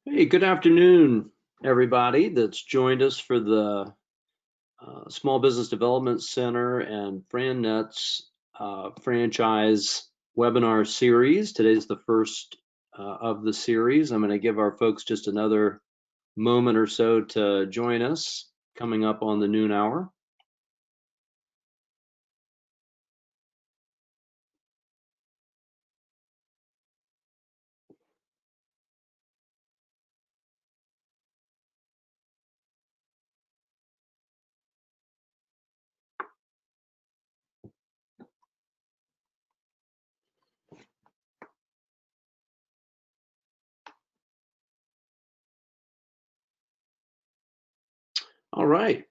Hey, good afternoon, everybody that's joined us for the Small Business Development Center and FranNet's franchise webinar series. Today's the first of the series. I'm going to give our folks just another moment or so to join us coming up on the noon hour. All right.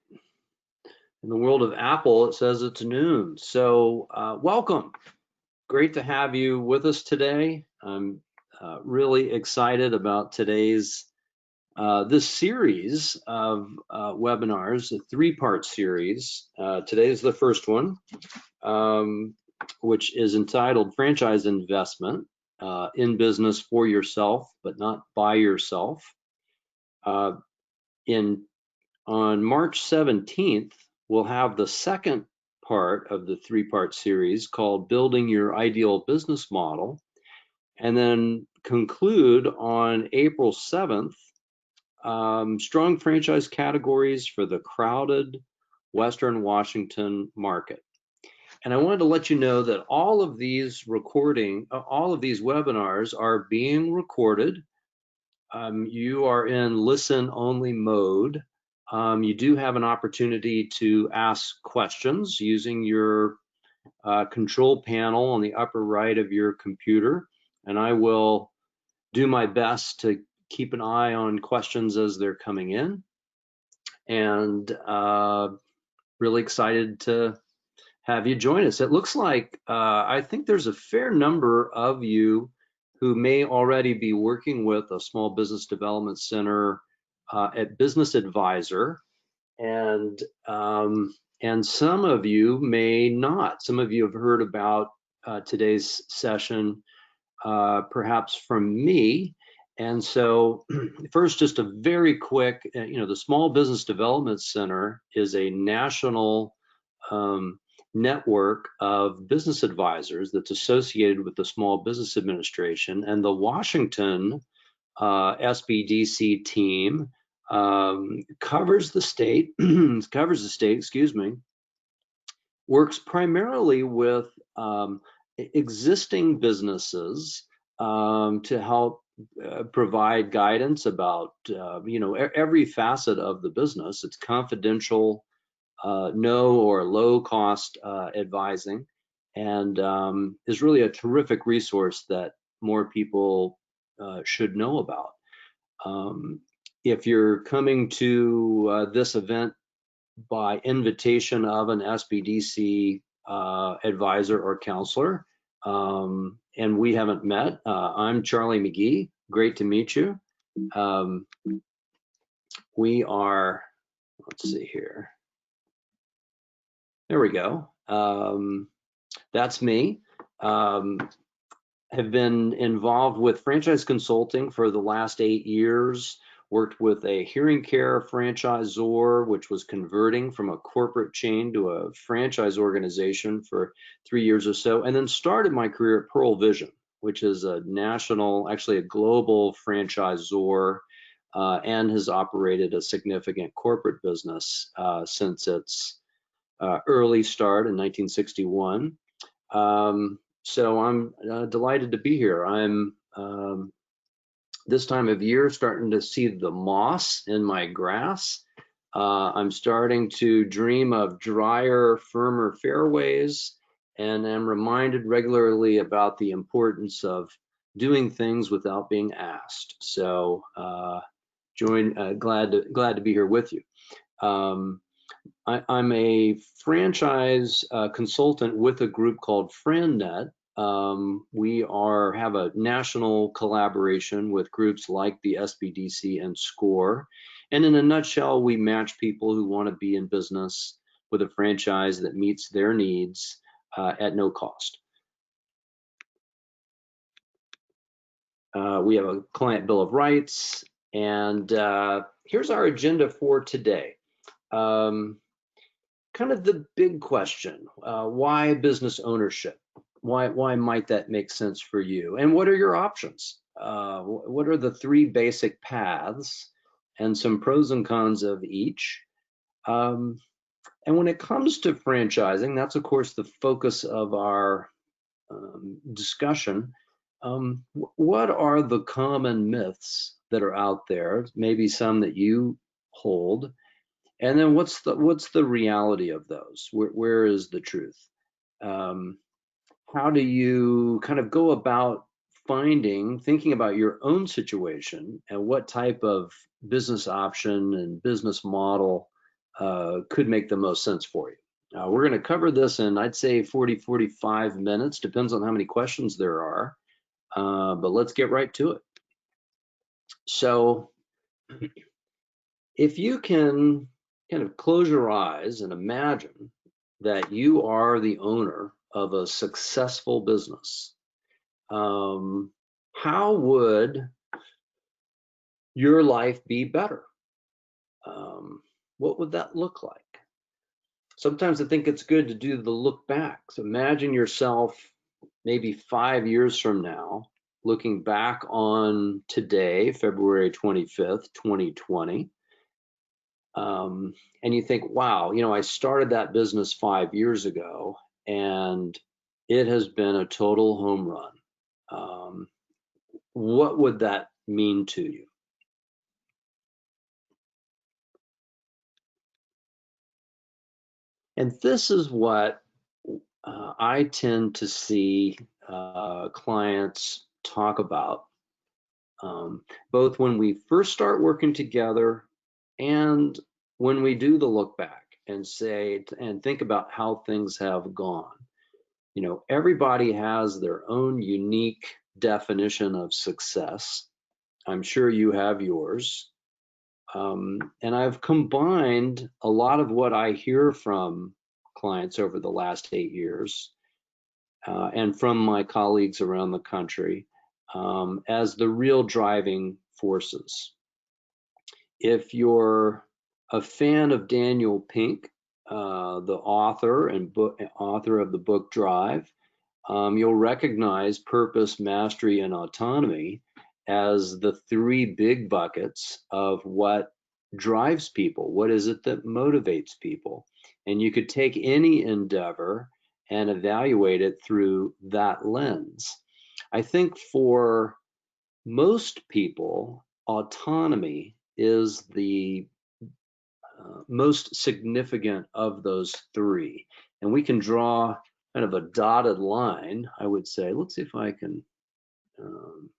In the world of Apple, it says it's noon. So welcome. Great to have you with us today. I'm really excited about today's this series of webinars, a three-part series. Today is the first one, which is entitled Franchise Investment in Business for Yourself, but not by yourself. On March 17th, we'll have the second part of the three-part series called Building Your Ideal Business Model, and then conclude on April 7th, strong franchise categories for the crowded Western Washington market. And I wanted to let you know that all of these webinars are being recorded. You are in listen-only mode. You do have an opportunity to ask questions using your control panel on the upper right of your computer, and I will do my best to keep an eye on questions as they're coming in. And really excited to have you join us. It looks like I think there's a fair number of you who may already be working with a small business development center at Business Advisor, and some of you may not. Some of you have heard about today's session perhaps from me. And so first, just a very quick, the Small Business Development Center is a national network of business advisors that's associated with the Small Business Administration, and the Washington SBDC team covers the state, works primarily with existing businesses to help provide guidance about every facet of the business. It's confidential, no or low cost advising, and is really a terrific resource that more people should know about. If you're coming to this event by invitation of an SBDC advisor or counselor, and we haven't met, I'm Charlie Magee. Great to meet you. We are, let's see here. There we go. That's me. Have been involved with franchise consulting for the last 8 years. Worked with a hearing care franchisor, which was converting from a corporate chain to a franchise organization for 3 years or so, and then started my career at Pearl Vision, which is a national, actually a global franchisor, and has operated a significant corporate business since its early start in 1961. So I'm delighted to be here. I'm this time of year starting to see the moss in my grass. I'm starting to dream of drier, firmer fairways, and I'm reminded regularly about the importance of doing things without being asked. So glad to be here with you. I'm a franchise consultant with a group called FranNet. We have a national collaboration with groups like the SBDC and SCORE. And in a nutshell, we match people who want to be in business with a franchise that meets their needs at no cost. We have a client bill of rights, And here's our agenda for today. Kind of the big question, why business ownership? Why might that make sense for you? And what are your options? What are the three basic paths and some pros and cons of each? And when it comes to franchising, that's of course the focus of our discussion. What are the common myths that are out there? Maybe some that you hold, and then what's the reality of those? Where is the truth? How do you kind of go about thinking about your own situation and what type of business option and business model could make the most sense for you? We're going to cover this in, I'd say, 40-45 minutes, depends on how many questions there are, but let's get right to it. So if you can kind of close your eyes and imagine that you are the owner of a successful business, how would your life be better? What would that look like? Sometimes I think it's good to do the look back. So imagine yourself maybe 5 years from now, looking back on today, February 25th, 2020, and you think, wow, I started that business 5 years ago and it has been a total home run. What would that mean to you? And this is what I tend to see clients talk about, both when we first start working together and when we do the look back and think about how things have gone. Everybody has their own unique definition of success. I'm sure you have yours. And I've combined a lot of what I hear from clients over the last 8 years and from my colleagues around the country as the real driving forces. If you're a fan of Daniel Pink, the author of the book Drive, you'll recognize purpose, mastery, and autonomy as the three big buckets of what drives people. What is it that motivates people? And you could take any endeavor and evaluate it through that lens. I think for most people, autonomy is the most significant of those three. And we can draw kind of a dotted line, I would say. Let's see if I can, oh,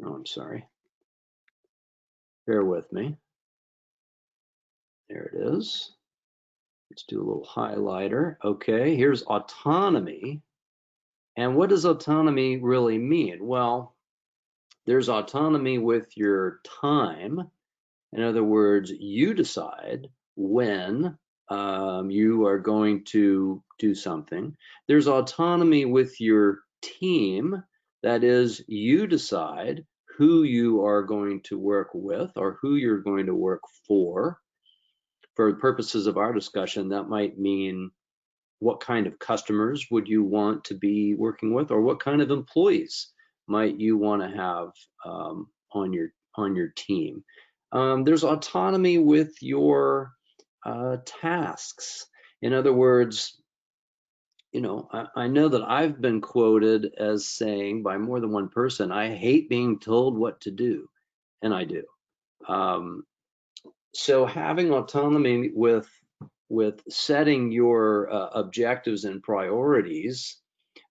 I'm sorry. Bear with me. There it is. Let's do a little highlighter. Okay, here's autonomy. And what does autonomy really mean? Well, there's autonomy with your time. In other words, you decide when you are going to do something. There's autonomy with your team. That is, you decide who you are going to work with or who you're going to work for. For purposes of our discussion, that might mean what kind of customers would you want to be working with, or what kind of employees might you want to have on your team. There's autonomy with your tasks. In other words, I know that I've been quoted as saying by more than one person, I hate being told what to do, and I do. So having autonomy with setting your objectives and priorities,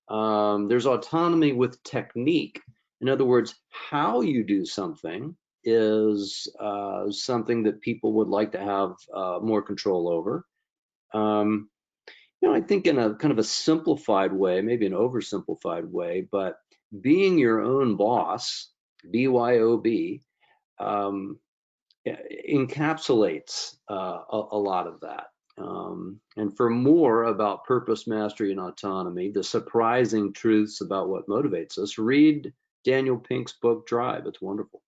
there's autonomy with technique. In other words, how you do something is something that people would like to have more control over. I think in a kind of a simplified way, maybe an oversimplified way, but being your own boss, BYOB, encapsulates a lot of that. And for more about purpose, mastery, and autonomy, the surprising truths about what motivates us, read Daniel Pink's book, Drive. It's wonderful.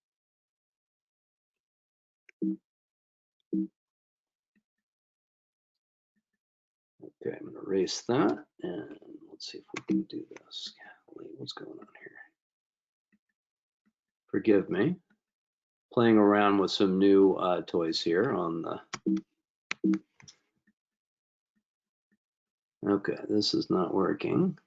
Okay, I'm gonna erase that and let's see if we can do this. Golly, what's going on here? Forgive me. Playing around with some new toys here on the. Okay, this is not working.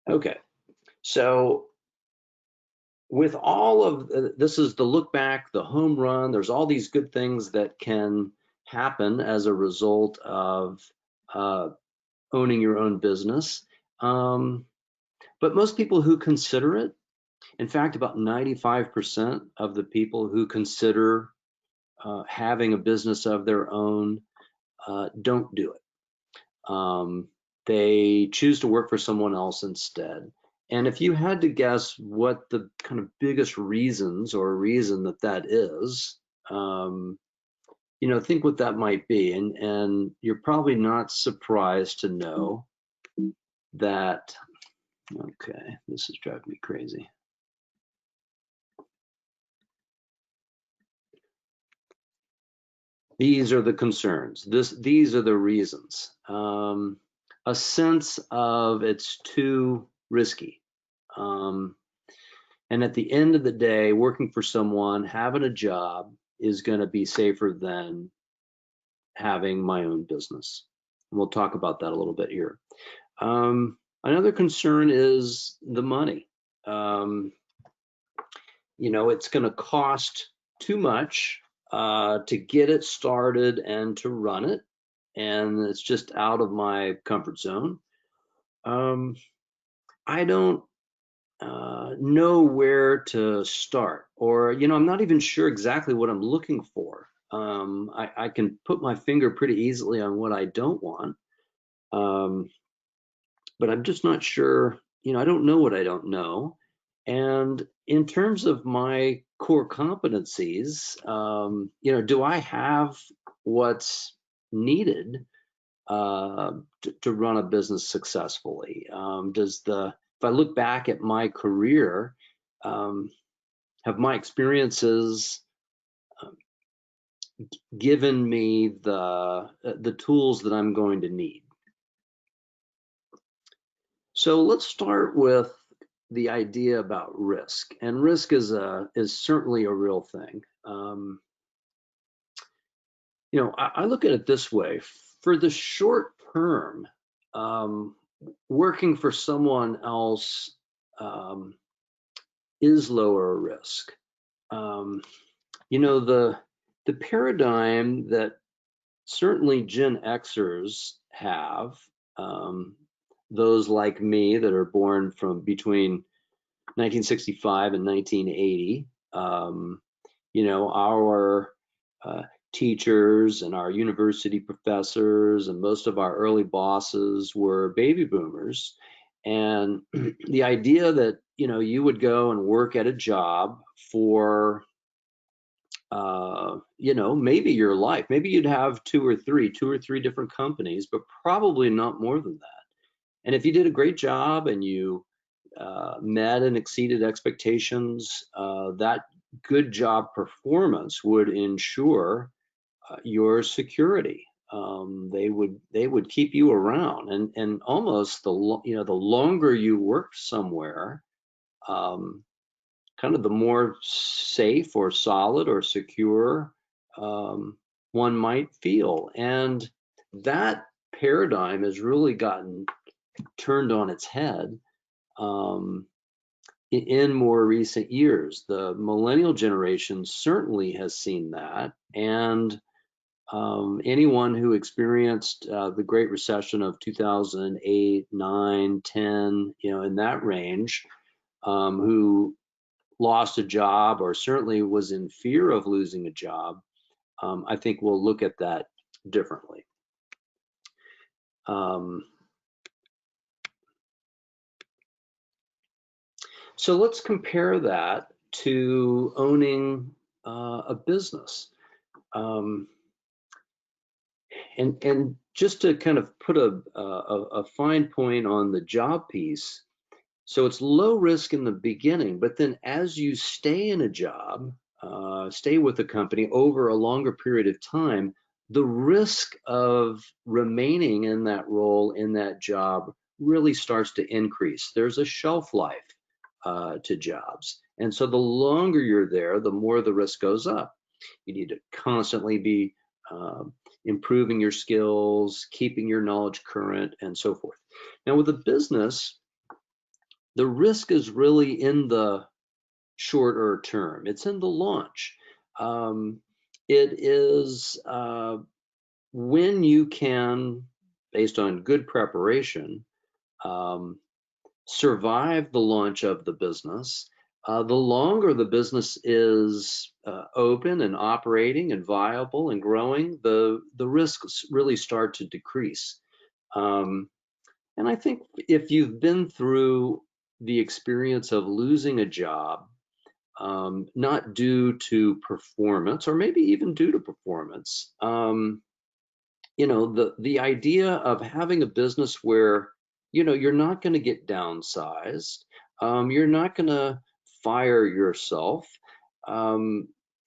Okay, so with all of this is the look back, the home run. There's all these good things that can happen as a result of owning your own business. But most people who consider it, in fact, about 95% of the people who consider having a business of their own don't do it. They choose to work for someone else instead. And if you had to guess what the kind of biggest reasons or reason that is, you know, think what that might be. And you're probably not surprised to know that, okay, this is driving me crazy. These are the concerns. These are the reasons. A sense of it's too risky. And at the end of the day, working for someone, having a job is going to be safer than having my own business. And we'll talk about that a little bit here. Another concern is the money. You know, it's going to cost too much to get it started and to run it, and it's just out of my comfort zone. I don't know where to start, or, you know, I'm not even sure exactly what I'm looking for. I can put my finger pretty easily on what I don't want, but I'm just not sure. You know, I don't know what I don't know. And in terms of my core competencies, you know, do I have what's needed to run a business successfully? If I look back at my career, have my experiences given me the tools that I'm going to need? So let's start with the idea about risk, and risk is certainly a real thing. You know, I look at it this way: for the short term, working for someone else is lower risk. You know, the paradigm that certainly Gen Xers have, those like me that are born from between 1965 and 1980, you know, our teachers and our university professors and most of our early bosses were baby boomers. And the idea that, you know, you would go and work at a job for, you know, maybe your life, maybe you'd have two or three different companies, but probably not more than that. And if you did a great job and you met and exceeded expectations, that good job performance would ensure your security. They would keep you around, and almost you know, the longer you worked somewhere, kind of the more safe or solid or secure one might feel. And that paradigm has really gotten turned on its head in more recent years. The millennial generation certainly has seen that, and anyone who experienced the Great Recession of 2008, 9, 10, you know, in that range, who lost a job or certainly was in fear of losing a job, I think we'll look at that differently. So let's compare that to owning a business. And just to kind of put a fine point on the job piece, so it's low risk in the beginning, but then as you stay in a job, stay with the company over a longer period of time, the risk of remaining in that role, in that job, really starts to increase. There's a shelf life to jobs. And so the longer you're there, the more the risk goes up. You need to constantly be improving your skills, keeping your knowledge current, and so forth. Now with a business, the risk is really in the shorter term. It's in the launch. It is when you can, based on good preparation, survive the launch of the business. The longer the business is open and operating and viable and growing, the risks really start to decrease. And I think if you've been through the experience of losing a job, not due to performance, or maybe even due to performance, you know, the idea of having a business where, you know, you're not going to get downsized, you're not going to fire yourself,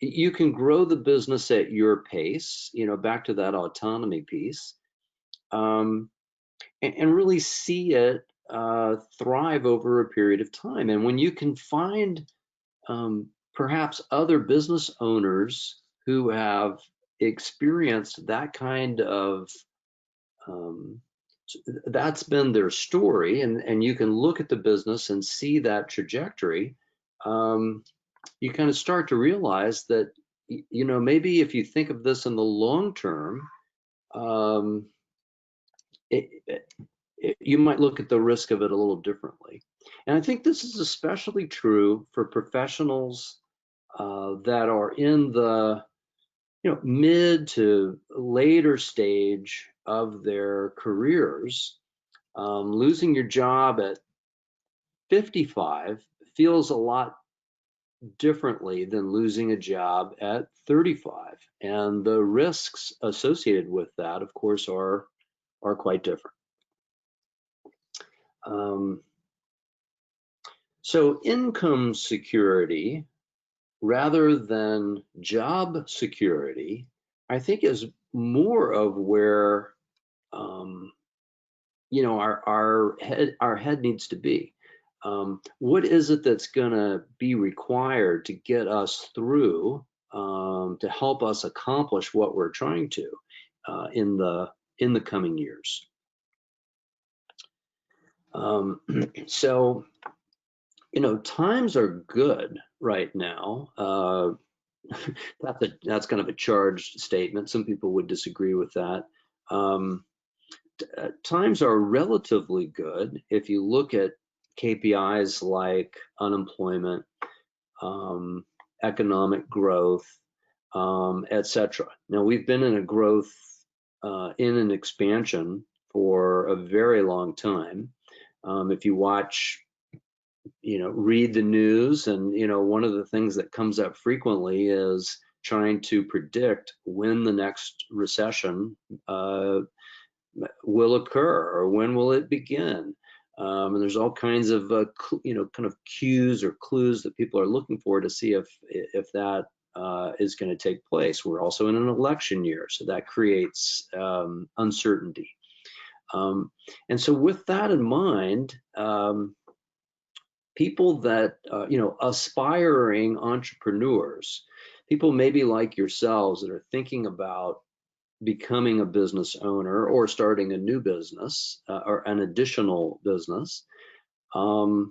you can grow the business at your pace, you know, back to that autonomy piece, and really see it thrive over a period of time. And when you can find perhaps other business owners who have experienced that kind of, that's been their story, and you can look at the business and see that trajectory, you kind of start to realize that, you know, maybe if you think of this in the long term, you might look at the risk of it a little differently. And I think this is especially true for professionals that are in the, you know, mid to later stage of their careers. Losing your job at 55 feels a lot differently than losing a job at 35, and the risks associated with that, of course, are quite different. So income security rather than job security, I think, is more of where you know, our head needs to be. What is it that's going to be required to get us through, to help us accomplish what we're trying to in the coming years? So, you know, times are good right now. That's kind of a charged statement. Some people would disagree with that. Times are relatively good if you look at KPIs like unemployment, economic growth, etc. Now, we've been in a growth, in an expansion for a very long time. If you watch, you know, read the news, and, you know, one of the things that comes up frequently is trying to predict when the next recession will occur, or when will it begin. And there's all kinds of you know, kind of cues or clues that people are looking for to see if that is going to take place. We're also in an election year, so that creates uncertainty. And so with that in mind, people that you know, aspiring entrepreneurs, people maybe like yourselves that are thinking about becoming a business owner or starting a new business or an additional business, are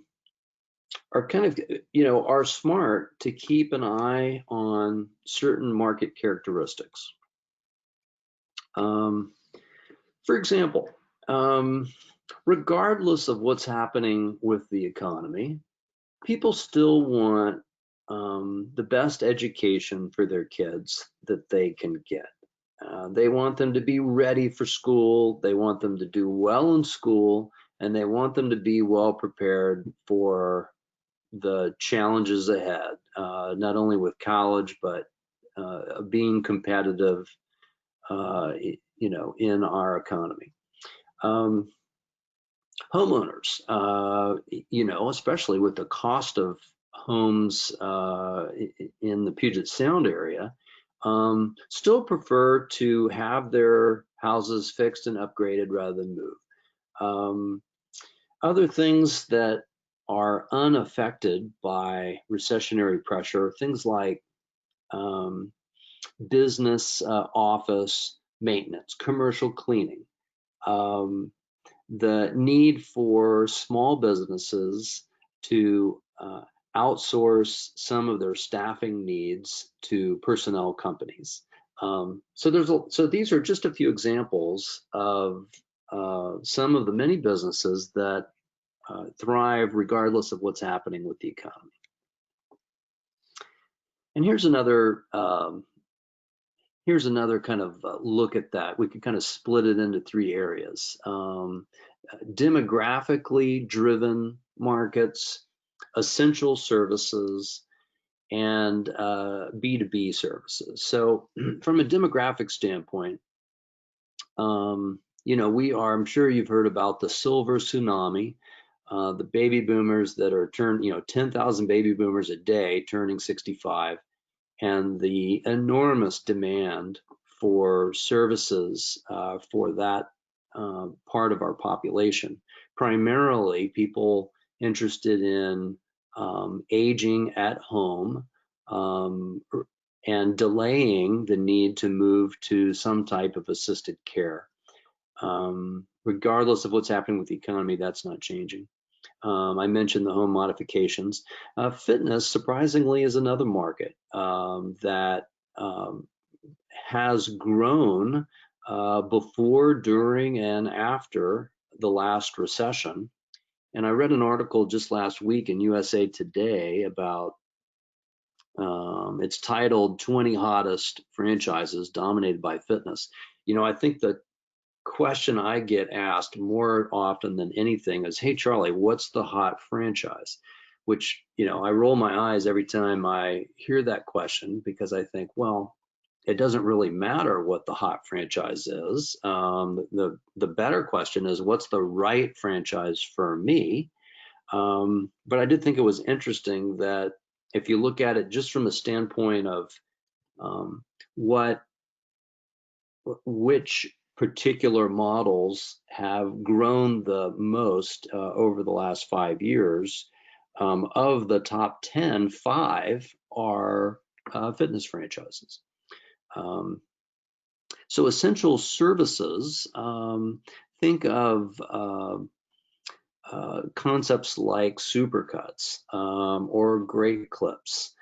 kind of, you know, are smart to keep an eye on certain market characteristics. For example, regardless of what's happening with the economy, people still want the best education for their kids that they can get. They want them to be ready for school, they want them to do well in school, and they want them to be well prepared for the challenges ahead, not only with college, but being competitive, you know, in our economy. Homeowners, you know, especially with the cost of homes in the Puget Sound area still prefer to have their houses fixed and upgraded rather than move. Other things that are unaffected by recessionary pressure, things like business office maintenance, commercial cleaning, the need for small businesses to outsource some of their staffing needs to personnel companies. So these are just a few examples of some of the many businesses that thrive regardless of what's happening with the economy. And here's another kind of look at that. We can kind of split it into three areas. Demographically driven markets, essential services, and B2B services. So from a demographic standpoint, I'm sure you've heard about the silver tsunami, the baby boomers that are 10,000 baby boomers a day turning 65, and the enormous demand for services for that part of our population, primarily people interested in aging at home and delaying the need to move to some type of assisted care. Regardless of what's happening with the economy, that's not changing. I mentioned the home modifications. Fitness, surprisingly, is another market that has grown before, during, and after the last recession. And I read an article just last week in USA Today about, it's titled 20 Hottest Franchises Dominated by Fitness. I think the question I get asked more often than anything is, hey, Charlie, what's the hot franchise? Which, I roll my eyes every time I hear that question, because I think, well, it doesn't really matter what the hot franchise is. The better question is, what's the right franchise for me? But I did think it was interesting that if you look at it just from the standpoint of which particular models have grown the most over the last 5 years, of the top 10, 5 are fitness franchises. So essential services, think of concepts like supercuts or great clips.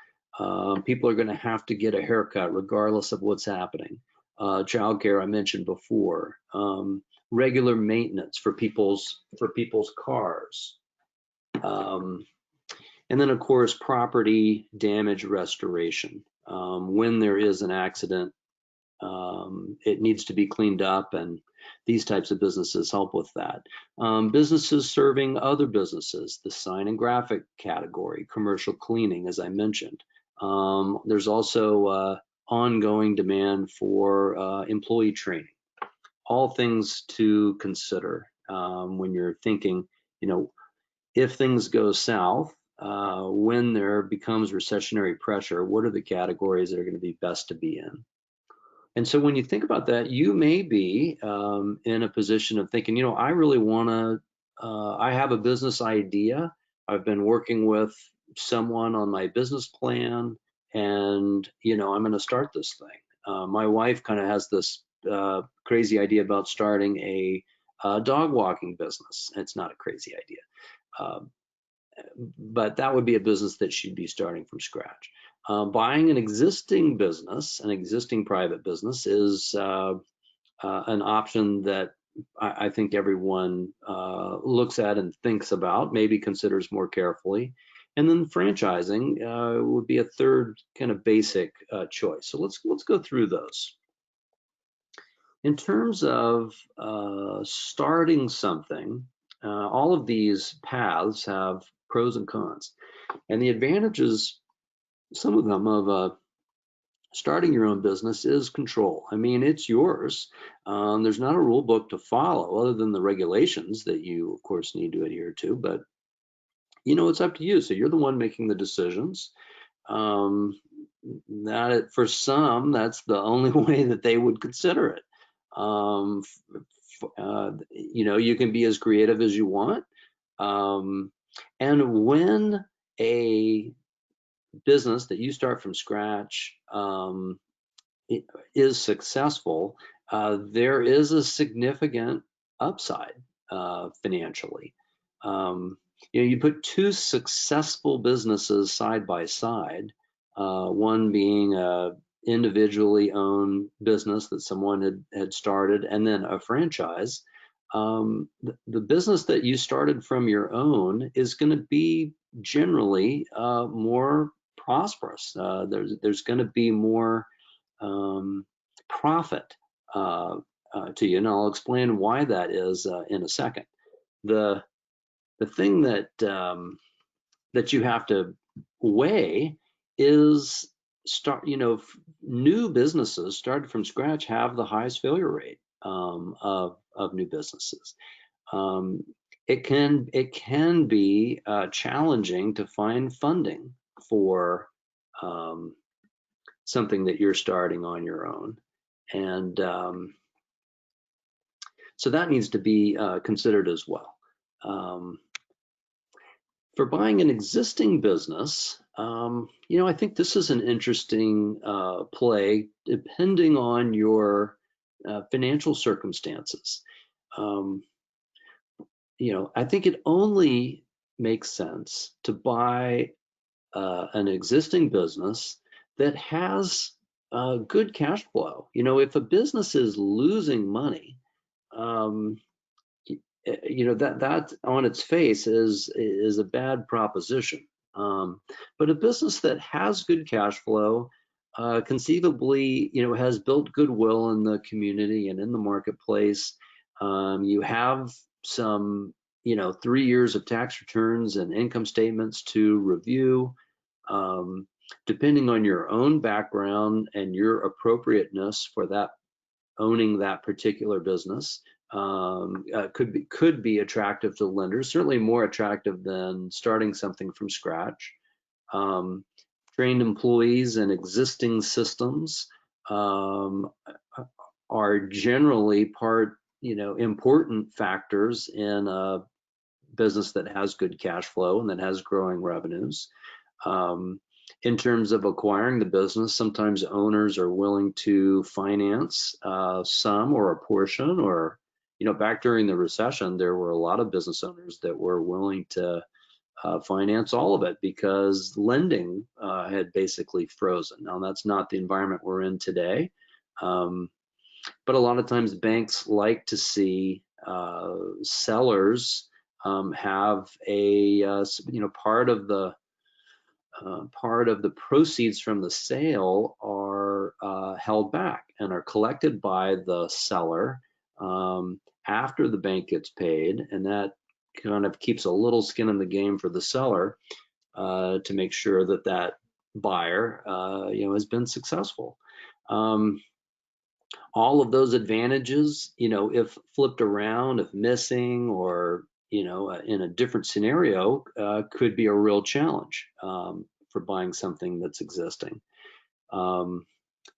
People are going to have to get a haircut regardless of what's happening. Childcare I mentioned before. Regular maintenance for people's cars. And then of course property damage restoration. When there is an accident, it needs to be cleaned up, and these types of businesses help with that. Businesses serving other businesses, the sign and graphic category, commercial cleaning, as I mentioned. There's also ongoing demand for employee training. All things to consider when you're thinking, if things go south, when there becomes recessionary pressure, what are the categories that are going to be best to be in? And so when you think about that, you may be in a position of thinking, I really want to, I have a business idea. I've been working with someone on my business plan, and, I'm going to start this thing. My wife kind of has this crazy idea about starting a dog walking business. It's not a crazy idea. But that would be a business that she'd be starting from scratch. Buying an existing business, an existing private business, is an option that I think everyone looks at and thinks about, maybe considers more carefully. And then franchising would be a third kind of basic choice. So let's go through those. In terms of starting something, all of these paths have pros and cons. And the advantages, some of them, of starting your own business is control. I mean, it's yours. There's not a rule book to follow other than the regulations that you, of course, need to adhere to, but it's up to you. So you're the one making the decisions. For some, that's the only way that they would consider it. You can be as creative as you want. And when a business that you start from scratch is successful, there is a significant upside financially. You put two successful businesses side by side, one being a individually owned business that someone had started, and then a franchise. The business that you started from your own is going to be generally more prosperous. There's going to be more profit to you, and I'll explain why that is in a second. The thing that you have to weigh is new businesses started from scratch have the highest failure rate of new businesses. It can be challenging to find funding for something that you're starting on your own, and so that needs to be considered as well. For buying an existing business, I think this is an interesting play depending on your financial circumstances. I think it only makes sense to buy an existing business that has good cash flow. If a business is losing money, that on its face is a bad proposition. But a business that has good cash flow, conceivably, has built goodwill in the community and in the marketplace. You have some, 3 years of tax returns and income statements to review. Depending on your own background and your appropriateness for owning that particular business, could be attractive to lenders, certainly more attractive than starting something from scratch. Trained employees and existing systems are generally important factors in a business that has good cash flow and that has growing revenues. In terms of acquiring the business, sometimes owners are willing to finance some or a portion, or back during the recession, there were a lot of business owners that were willing to finance all of it because lending had basically frozen. Now, that's not the environment we're in today, but a lot of times banks like to see sellers have a part of the proceeds from the sale are held back and are collected by the seller after the bank gets paid, and that kind of keeps a little skin in the game for the seller to make sure that that buyer has been successful. All of those advantages, if flipped around, if missing, or in a different scenario, could be a real challenge for buying something that's existing.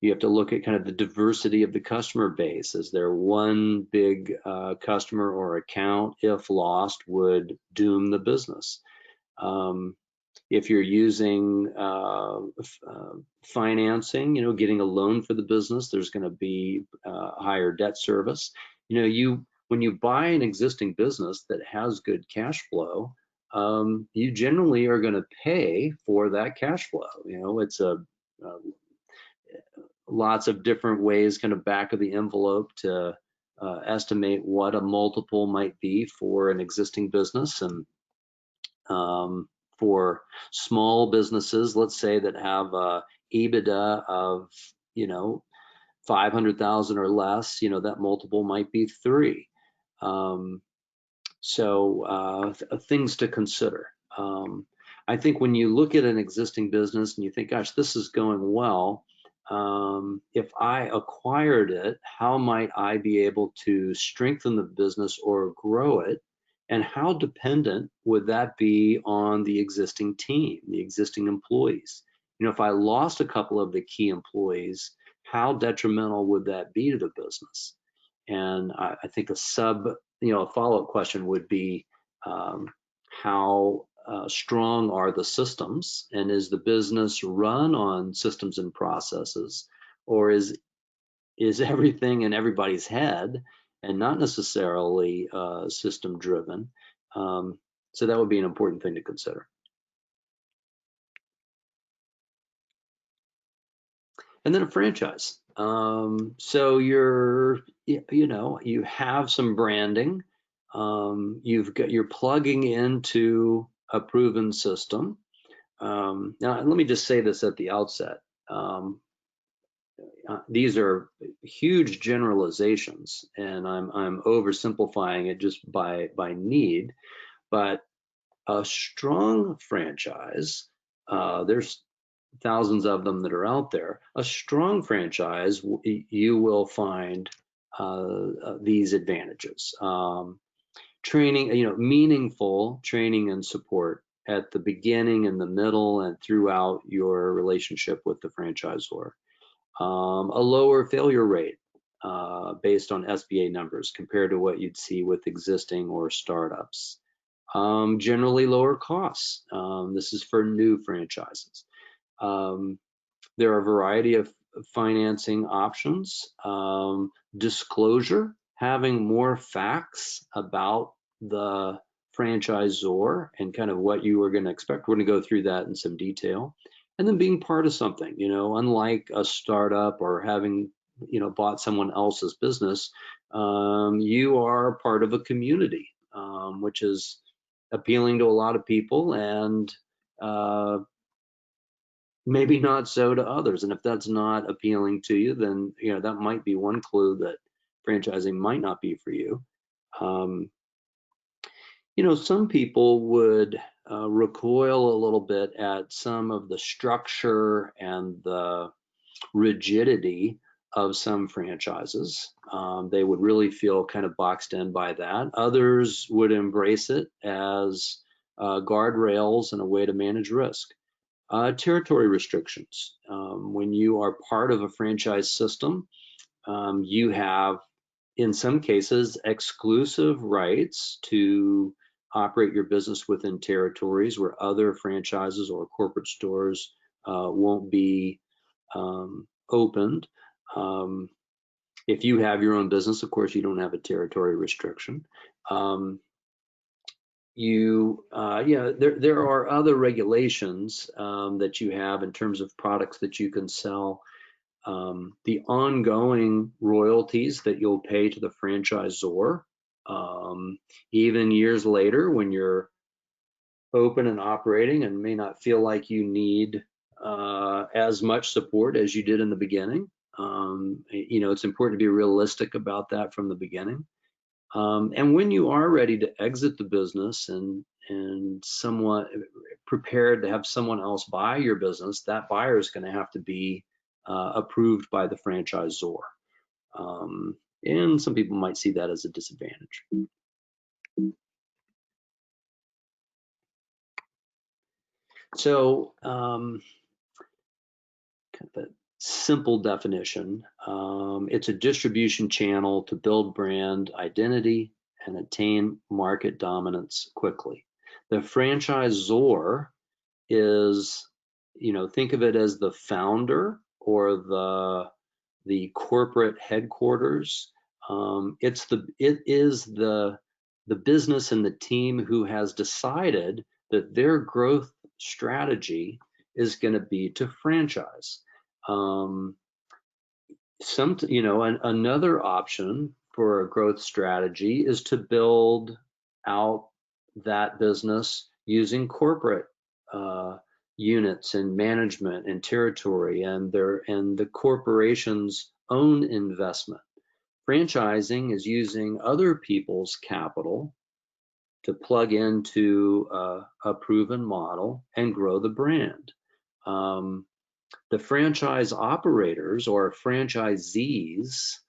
You have to look at kind of the diversity of the customer base. Is there one big customer or account, if lost, would doom the business? If you're using financing, getting a loan for the business, there's going to be higher debt service. When you buy an existing business that has good cash flow, you generally are going to pay for that cash flow. It's lots of different ways, kind of back of the envelope, to estimate what a multiple might be for an existing business. And for small businesses, let's say, that have a EBITDA of 500,000 or less, that multiple might be 3. Things to consider. I think when you look at an existing business and you think, gosh, this is going well, if I acquired it, how might I be able to strengthen the business or grow it And how dependent would that be on the existing team, the existing employees? You know, if I lost a couple of the key employees, how detrimental would that be to the business? And I think a follow-up question would be, how strong are the systems, and is the business run on systems and processes, or is everything in everybody's head and not necessarily system driven? So that would be an important thing to consider. And then a franchise. So you have some branding. You're plugging into a proven system. Now, let me just say this at the outset. These are huge generalizations, and I'm oversimplifying it just by need. But a strong franchise, there's thousands of them that are out there. A strong franchise, you will find these advantages. Training, meaningful training and support at the beginning, in the middle, and throughout your relationship with the franchisor. A lower failure rate based on SBA numbers compared to what you'd see with existing or startups. Generally lower costs. This is for new franchises. There are a variety of financing options. Disclosure, having more facts about the franchisor and kind of what you are going to expect. We're going to go through that in some detail. And then being part of something, unlike a startup or having, bought someone else's business, you are part of a community, which is appealing to a lot of people, and maybe not so to others. And if that's not appealing to you, then that might be one clue that franchising might not be for you. Some people would recoil a little bit at some of the structure and the rigidity of some franchises. They would really feel kind of boxed in by that. Others would embrace it as guardrails and a way to manage risk. Territory restrictions. When you are part of a franchise system, you have, in some cases, exclusive rights to operate your business within territories where other franchises or corporate stores won't be opened. If you have your own business, of course, you don't have a territory restriction. There are other regulations that you have in terms of products that you can sell. The ongoing royalties that you'll pay to the franchisor, even years later when you're open and operating and may not feel like you need as much support as you did in the beginning. It's important to be realistic about that from the beginning. And when you are ready to exit the business and somewhat prepared to have someone else buy your business, that buyer is going to have to be approved by the franchisor. And some people might see that as a disadvantage. So kind of a simple definition. It's a distribution channel to build brand identity and attain market dominance quickly. The franchisor is, think of it as the founder or the corporate headquarters. It is the business and the team who has decided that their growth strategy is going to be to franchise. Another option for a growth strategy is to build out that business using corporate units and management and territory and the corporation's own investment. Franchising is using other people's capital to plug into a proven model and grow the brand. The franchise operators or franchisees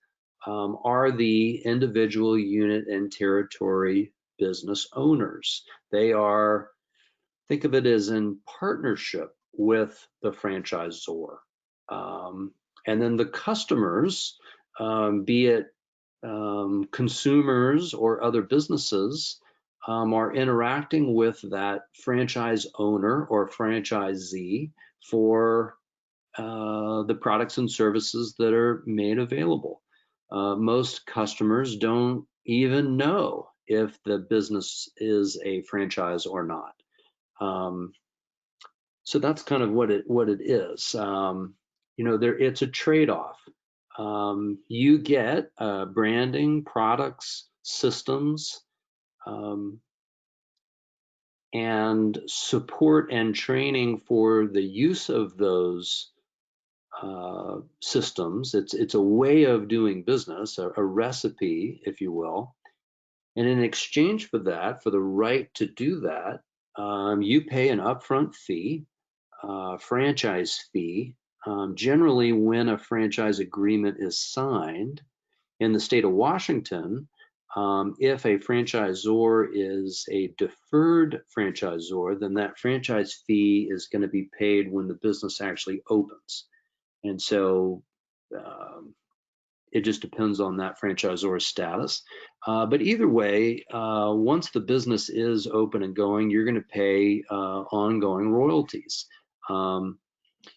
are the individual unit and territory business owners. They are, think of it as in partnership with the franchisor. And then the customers, be it consumers or other businesses, are interacting with that franchise owner or franchisee for the products and services that are made available. Most customers don't even know if the business is a franchise or not. So that's kind of what it is. It's a trade-off. You get branding, products, systems, and support and training for the use of those systems. It's a way of doing business, a recipe, if you will. And in exchange for that, for the right to do that, you pay an upfront fee, franchise fee. Generally, when a franchise agreement is signed in the state of Washington, if a franchisor is a deferred franchisor, then that franchise fee is going to be paid when the business actually opens. And so it just depends on that franchisor's status. But either way, once the business is open and going, you're going to pay ongoing royalties.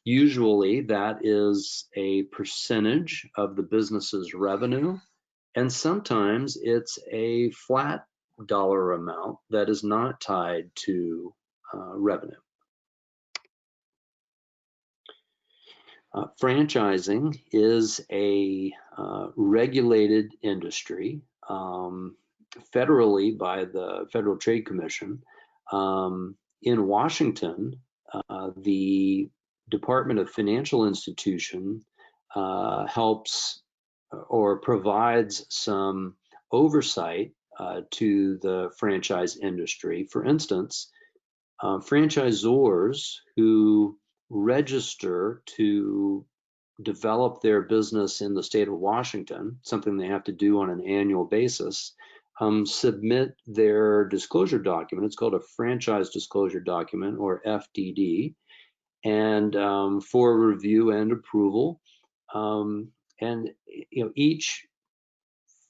Usually that is a percentage of the business's revenue, and sometimes it's a flat dollar amount that is not tied to revenue. Franchising is a regulated industry federally by the Federal Trade Commission. In Washington, the Department of Financial Institution helps or provides some oversight to the franchise industry. For instance, franchisors who register to develop their business in the state of Washington, something they have to do on an annual basis, submit their disclosure document. It's called a franchise disclosure document, or FDD, and for review and approval. And each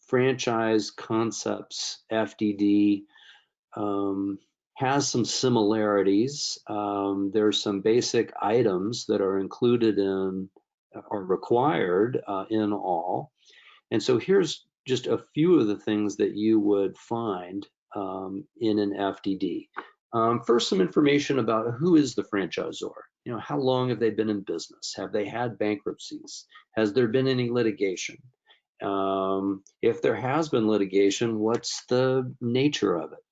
franchise concept's FDD has some similarities. There's some basic items that are included in or required in all. And so here's just a few of the things that you would find in an FDD. First, some information about who is the franchisor. How long have they been in business? Have they had bankruptcies? Has there been any litigation? If there has been litigation, what's the nature of it?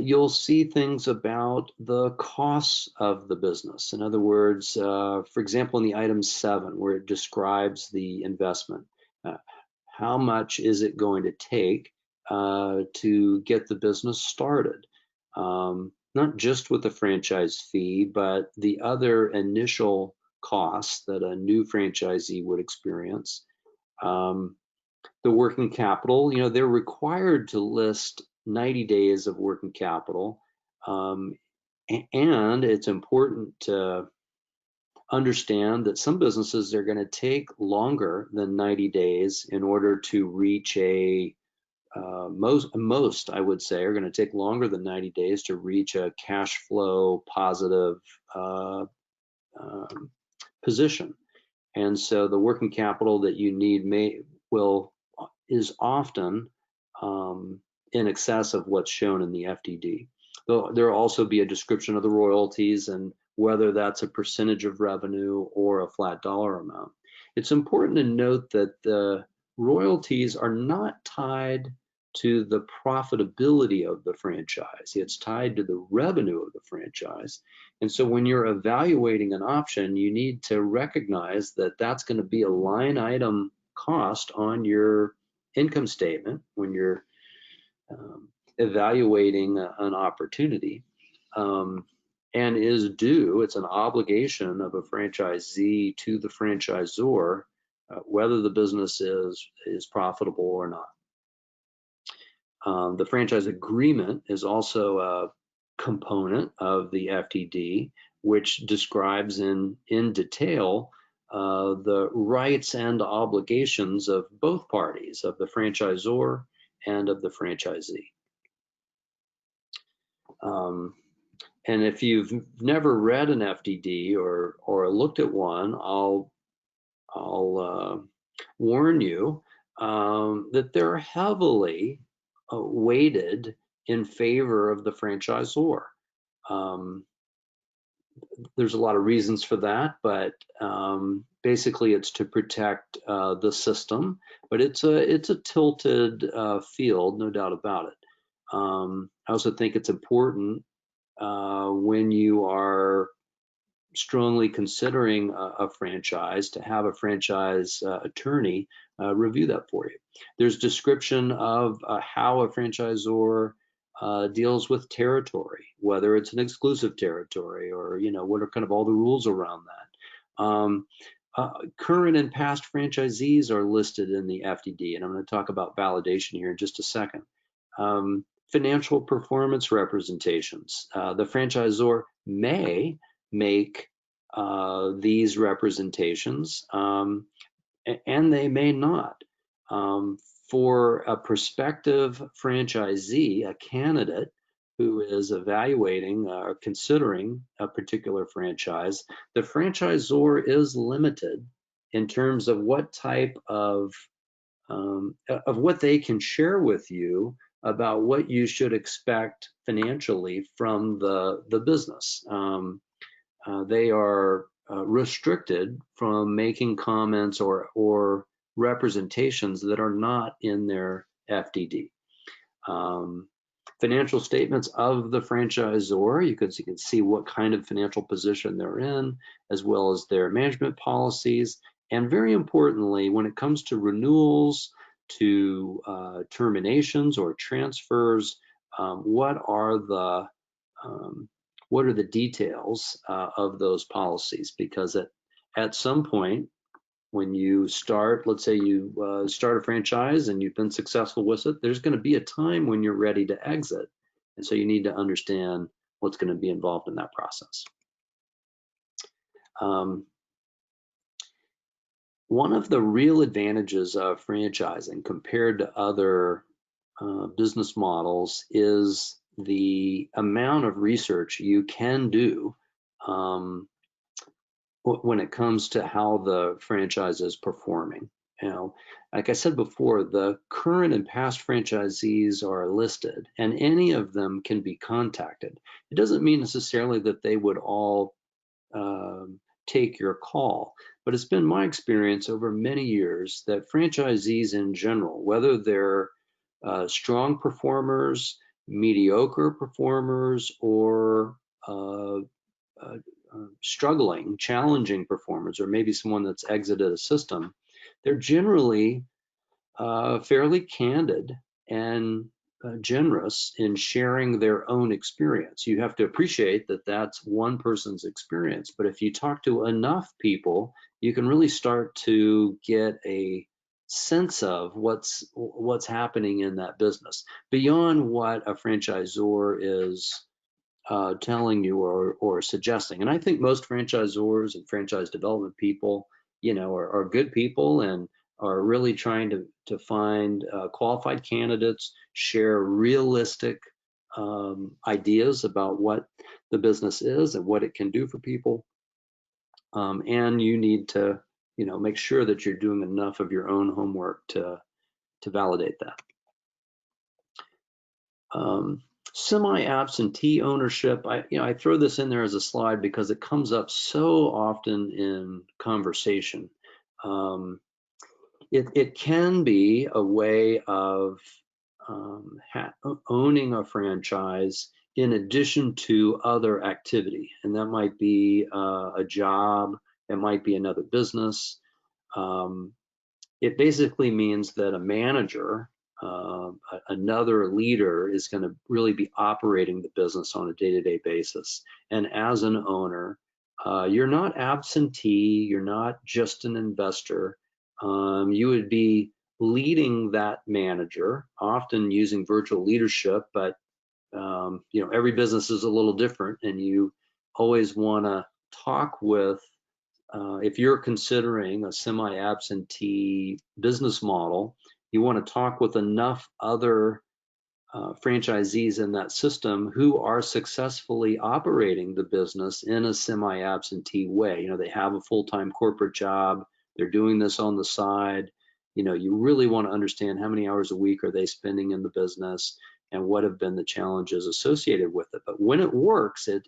You'll see things about the costs of the business. In other words, for example, in the item 7, where it describes the investment, how much is it going to take to get the business started? Not just with the franchise fee, but the other initial costs that a new franchisee would experience. The working capital, they're required to list 90 days of working capital. And it's important to understand that some businesses are going to take longer than 90 days in order to reach most I would say are going to take longer than 90 days to reach a cash flow positive position. And so the working capital that you need is often in excess of what's shown in the FDD. There will also be a description of the royalties and whether that's a percentage of revenue or a flat dollar amount. It's important to note that the royalties are not tied to the profitability of the franchise. It's tied to the revenue of the franchise. And so when you're evaluating an option, you need to recognize that that's going to be a line item cost on your income statement when you're evaluating an opportunity, and is due. It's an obligation of a franchisee to the franchisor, whether the business is profitable or not. The franchise agreement is also a component of the FDD, which describes in detail the rights and obligations of both parties, of the franchisor and of the franchisee. And if you've never read an FDD or looked at one, I'll warn you that they're heavily weighted in favor of the franchisor. There's a lot of reasons for that, but basically it's to protect the system. But it's a tilted field, no doubt about it. I also think it's important when you are strongly considering a franchise to have a franchise attorney review that for you. There's description of how a franchisor deals with territory, whether it's an exclusive territory or, you know, what are kind of all the rules around that. Current and past franchisees are listed in the FDD, and I'm going to talk about validation here in just a second. Financial performance representations. The franchisor may make these representations, and they may not. For a prospective franchisee, a candidate who is evaluating or considering a particular franchise, the franchisor is limited in terms of what type of what they can share with you about what you should expect financially from the business. They are restricted from making comments or representations that are not in their FDD. Financial statements of the franchisor, you can see what kind of financial position they're in, as well as their management policies. And very importantly, when it comes to renewals, to terminations or transfers, what are the details of those policies? Because at some point, when you start, let's say you start a franchise and you've been successful with it, there's going to be a time when you're ready to exit. And so you need to understand what's going to be involved in that process. One of the real advantages of franchising compared to other business models is the amount of research you can do when it comes to how the franchise is performing. You know, like I said before, the current and past franchisees are listed, and any of them can be contacted. It doesn't mean necessarily that they would all take your call, but it's been my experience over many years that franchisees in general, whether they're strong performers, mediocre performers, or struggling, challenging performers, or maybe someone that's exited a system, they're generally fairly candid and generous in sharing their own experience. You have to appreciate that that's one person's experience, but if you talk to enough people, you can really start to get a sense of what's happening in that business beyond what a franchisor is telling you or suggesting. And I think most franchisors and franchise development people, you know, are good people and are really trying to find qualified candidates, share realistic ideas about what the business is and what it can do for people. And you need to, you know, make sure that you're doing enough of your own homework to validate that. Semi-absentee ownership, I throw this in there as a slide because it comes up so often in conversation. It can be a way of owning a franchise in addition to other activity, and that might be a job, it might be another business. It basically means that a manager, another leader, is going to really be operating the business on a day-to-day basis. And as an owner, you're not absentee, you're not just an investor. You would be leading that manager, often using virtual leadership, but every business is a little different, and you always want to talk with, if you're considering a semi-absentee business model, you want to talk with enough other franchisees in that system who are successfully operating the business in a semi-absentee way. They have a full-time corporate job, they're doing this on the side. You really want to understand how many hours a week are they spending in the business and what have been the challenges associated with it. But when it works, it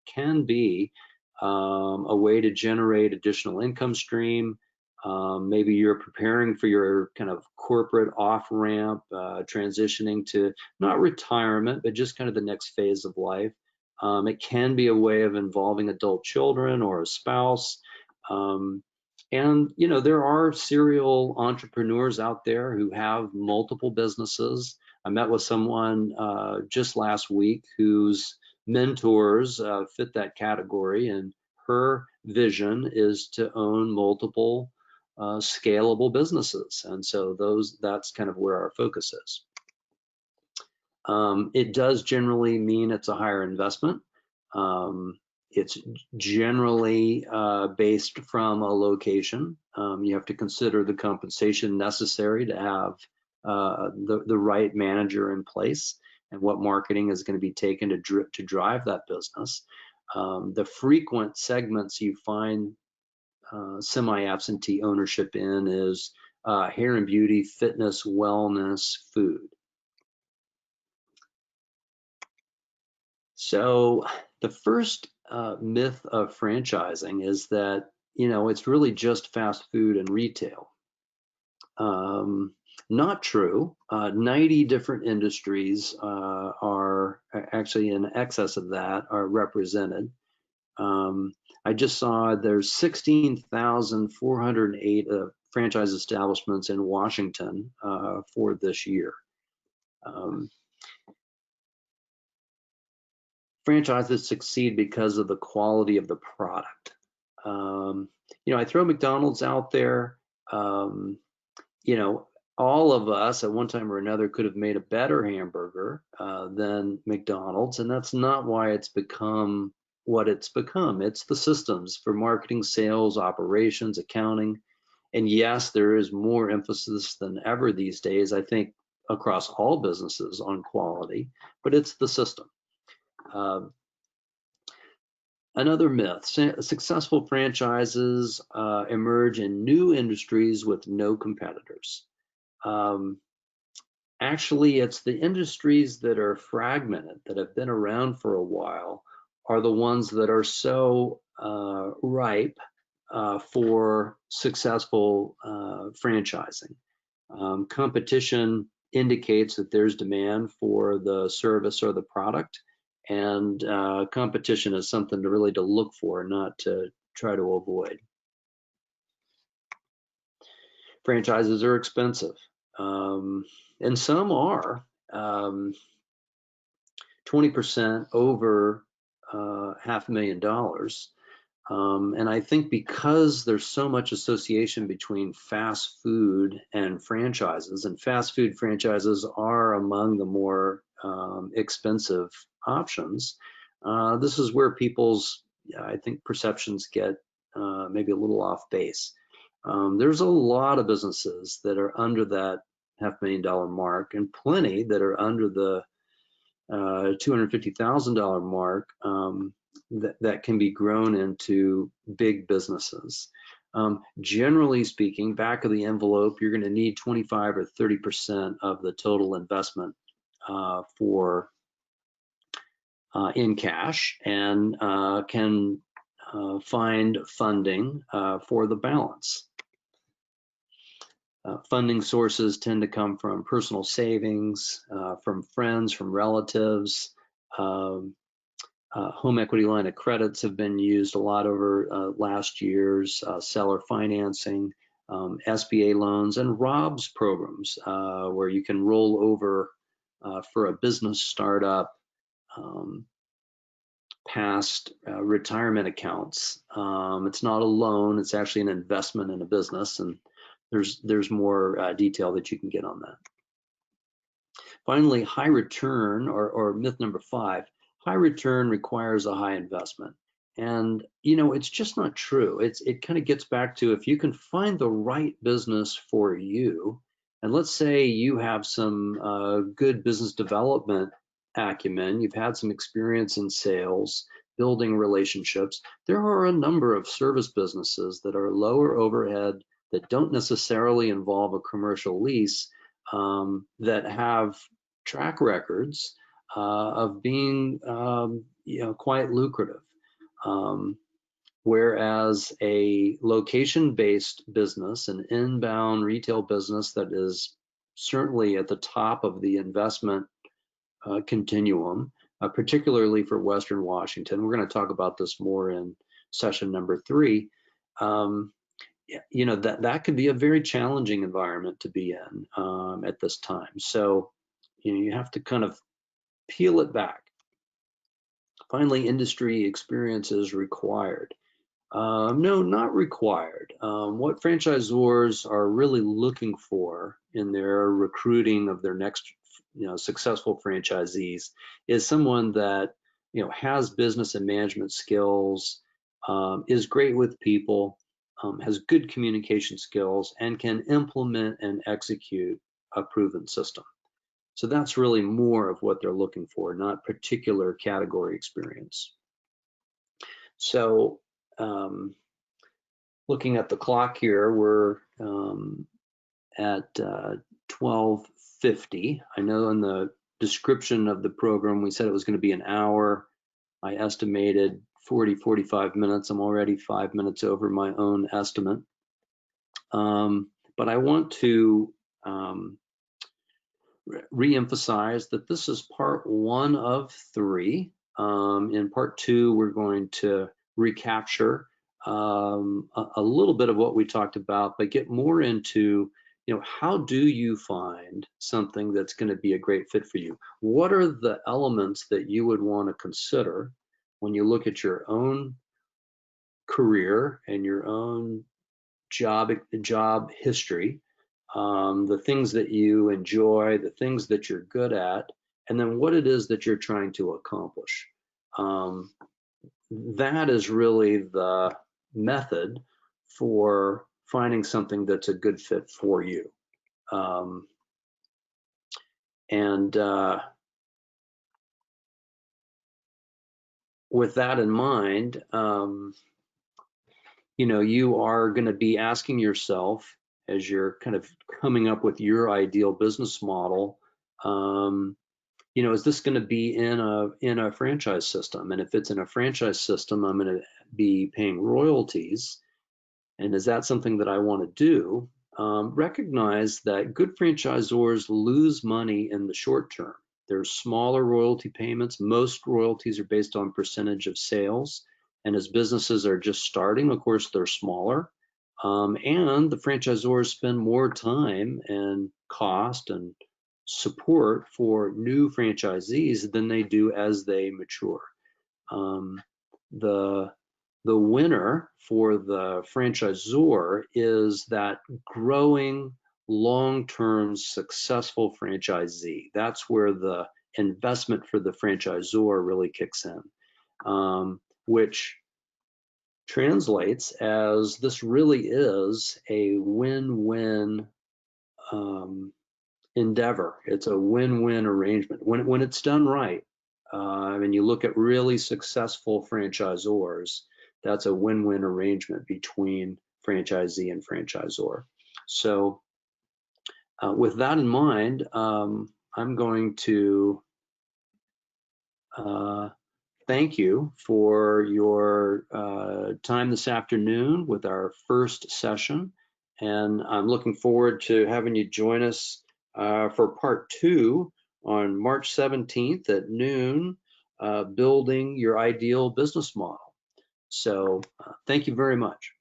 can be a way to generate additional income stream. Maybe you're preparing for your kind of corporate off-ramp, transitioning to not retirement, but just kind of the next phase of life. It can be a way of involving adult children or a spouse. And there are serial entrepreneurs out there who have multiple businesses. I met with someone just last week whose mentors fit that category, and her vision is to own multiple scalable businesses, and so that's kind of where our focus is. It does generally mean it's a higher investment. It's generally based from a location. You have to consider the compensation necessary to have the right manager in place, and what marketing is going to be taken to drive that business. The frequent segments you find semi-absentee ownership in is hair and beauty, fitness, wellness, food. So the first myth of franchising is that it's really just fast food and retail. Not true. 90 different industries are actually, in excess of that, are represented. I just saw there's 16,408 franchise establishments in Washington for this year. Franchises succeed because of the quality of the product. I throw McDonald's out there. All of us at one time or another could have made a better hamburger than McDonald's, and that's not why it's become what it's become. It's the systems for marketing, sales, operations, accounting. And yes, there is more emphasis than ever these days, I think, across all businesses on quality, but it's the system. Another myth: successful franchises emerge in new industries with no competitors. Actually, it's the industries that are fragmented, that have been around for a while, are the ones that are so ripe for successful franchising. Competition indicates that there's demand for the service or the product, and competition is something to really look for, not to try to avoid. Franchises are expensive, and some are 20% over $500,000. And I think because there's so much association between fast food and franchises, and fast food franchises are among the more expensive options, this is where people's, I think, perceptions get maybe a little off base. There's a lot of businesses that are under that $500,000 mark, and plenty that are under the $250,000 mark that can be grown into big businesses. Generally speaking, back of the envelope, you're going to need 25 or 30% of the total investment in cash, and can find funding for the balance. Funding sources tend to come from personal savings, from friends, from relatives. Home equity line of credits have been used a lot over last year's, seller financing, SBA loans, and ROBS programs, where you can roll over for a business startup past retirement accounts. It's not a loan, it's actually an investment in a business, and there's more detail that you can get on that. Finally, high return, or myth number 5, high return requires a high investment. And it's just not true. It kind of gets back to, if you can find the right business for you, and let's say you have some good business development acumen, you've had some experience in sales, building relationships. There are a number of service businesses that are lower overhead, that don't necessarily involve a commercial lease, that have track records of being quite lucrative. Whereas a location-based business, an inbound retail business that is certainly at the top of the investment continuum, particularly for Western Washington. We're going to talk about this more in session number 3. That could be a very challenging environment to be in at this time. So you have to kind of peel it back. Finally, industry experience is required. No, not required. What franchisors are really looking for in their recruiting of their next successful franchisees is someone that has business and management skills, is great with people, has good communication skills, and can implement and execute a proven system. So that's really more of what they're looking for, not particular category experience. So looking at the clock here, we're at 12:50. I know in the description of the program, we said it was going to be an hour. I estimated 45 minutes. I'm already 5 minutes over my own estimate. But I want to re-emphasize that this is part 1 of 3. In part 2, we're going to recapture a little bit of what we talked about, but get more into how do you find something that's going to be a great fit for you? What are the elements that you would want to consider when you look at your own career and your own job history, the things that you enjoy, the things that you're good at, and then what it is that you're trying to accomplish? That is really the method for finding something that's a good fit for you. With that in mind, you are going to be asking yourself, as you're kind of coming up with your ideal business model, is this going to be in a franchise system? And if it's in a franchise system, I'm going to be paying royalties. And is that something that I want to do? Recognize that good franchisors lose money in the short term. There's smaller royalty payments. Most royalties are based on percentage of sales. And as businesses are just starting, of course, they're smaller. And the franchisors spend more time and cost and support for new franchisees than they do as they mature. The winner for the franchisor is that growing, long-term, successful franchisee. That's where the investment for the franchisor really kicks in, which translates as this really is a win-win endeavor. It's a win-win arrangement when it's done right. And you look at really successful franchisors, that's a win-win arrangement between franchisee and franchisor. So with that in mind, I'm going to thank you for your time this afternoon with our first session. And I'm looking forward to having you join us for part 2 on March 17th at noon, building your ideal business model. So thank you very much.